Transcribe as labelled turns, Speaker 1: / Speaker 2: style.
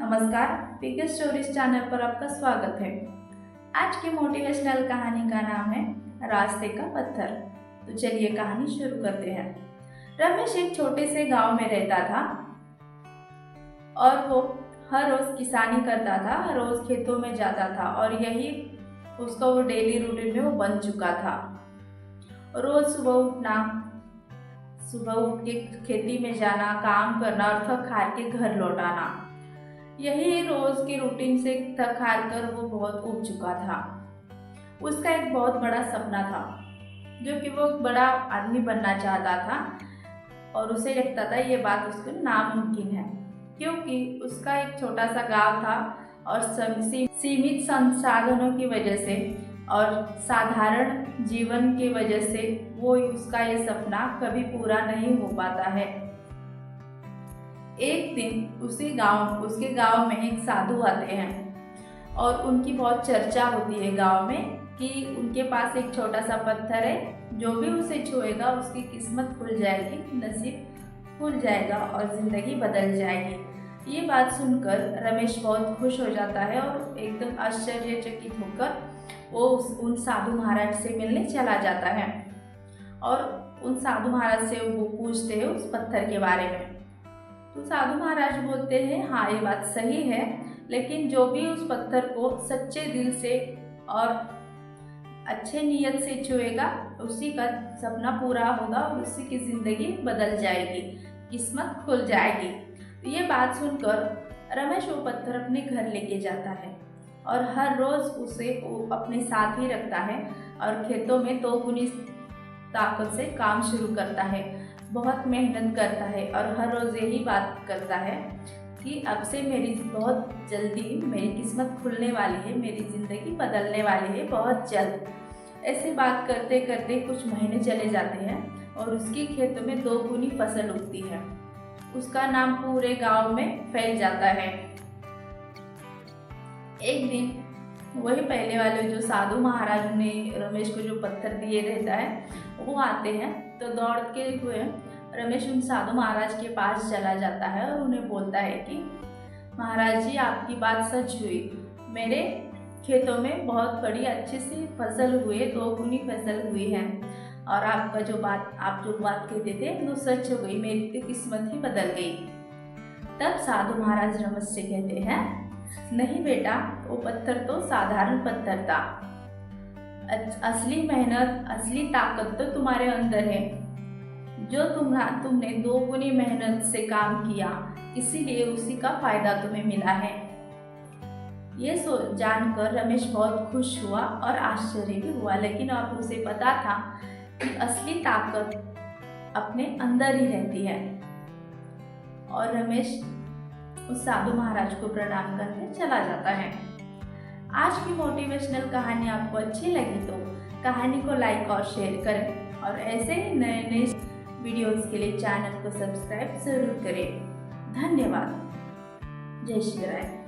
Speaker 1: नमस्कार, पीके stories channel पर आपका स्वागत है। आज की मोटिवेशनल कहानी का नाम है रास्ते का पत्थर। तो चलिए कहानी शुरू करते हैं। रमेश एक छोटे से गांव में रहता था और वो हर रोज किसानी करता था, हर रोज खेतों में जाता था और यही उसका वो डेली रूटीन में वो बन चुका था। रोज सुबह उठना, सुबह उठ के खेती में जाना, काम करना और थक हार के घर लौटाना, यही रोज के रूटीन से थक हार कर वो बहुत उब चुका था। उसका एक बहुत बड़ा सपना था, जो कि वो बड़ा आदमी बनना चाहता था और उसे लगता था ये बात उसको नामुमकिन है, क्योंकि उसका एक छोटा सा गांव था और सीमित संसाधनों की वजह से और साधारण जीवन की वजह से वो उसका ये सपना कभी पूरा नहीं हो पाता है। एक दिन उसके गांव में एक साधु आते हैं और उनकी बहुत चर्चा होती है गांव में कि उनके पास एक छोटा सा पत्थर है, जो भी उसे छुएगा उसकी किस्मत खुल जाएगी, नसीब खुल जाएगा और ज़िंदगी बदल जाएगी। ये बात सुनकर रमेश बहुत खुश हो जाता है और एकदम आश्चर्यचकित होकर वो उन साधु महाराज से मिलने चला जाता है और उन साधु महाराज से वो पूछते हैं उस पत्थर के बारे में। तो साधु महाराज बोलते हैं, हाँ ये बात सही है, लेकिन जो भी उस पत्थर को सच्चे दिल से और अच्छे नीयत से छुएगा उसी का सपना पूरा होगा और उसी की ज़िंदगी बदल जाएगी, किस्मत खुल जाएगी। तो ये बात सुनकर रमेश वो पत्थर अपने घर लेके जाता है और हर रोज़ उसे वो अपने साथ ही रखता है और खेतों में दोगुनी ताकत से काम शुरू करता है, बहुत मेहनत करता है और हर रोज़ यही बात करता है कि अब से मेरी बहुत जल्दी मेरी किस्मत खुलने वाली है, मेरी ज़िंदगी बदलने वाली है बहुत जल्द। ऐसे बात करते करते कुछ महीने चले जाते हैं और उसके खेतों में दोगुनी फसल उगती है। उसका नाम पूरे गांव में फैल जाता है। एक दिन वही पहले वाले जो साधु महाराज ने रमेश को जो पत्थर दिए रहता है वो आते हैं, तो दौड़ के हुए रमेश उन साधु महाराज के पास चला जाता है और उन्हें बोलता है कि महाराज जी, आपकी बात सच हुई, मेरे खेतों में बहुत बड़ी अच्छी सी फसल हुई है, दोगुनी फसल हुई है और आप जो बात कहते थे वो सच हो गई, मेरी तो किस्मत ही बदल गई। तब साधु महाराज रमेश से कहते हैं, नहीं बेटा, वो पत्थर तो साधारण पत्थर था, असली मेहनत, असली ताकत तो तुम्हारे अंदर है, जो तुमने दोगुनी मेहनत से काम किया, इसीलिए उसी का फायदा तुम्हें मिला है। ये जानकर रमेश बहुत खुश हुआ और आश्चर्य भी हुआ, लेकिन अब उसे पता था कि असली ताकत अपने अंदर ही रहती है। और रमेश उस साधु महाराज को प्रणाम करके चला जाता है। आज की मोटिवेशनल कहानी आपको अच्छी लगी तो कहानी को लाइक और शेयर करें और ऐसे ही नए नए वीडियोस के लिए चैनल को सब्सक्राइब जरूर करें। धन्यवाद। जय श्री राम।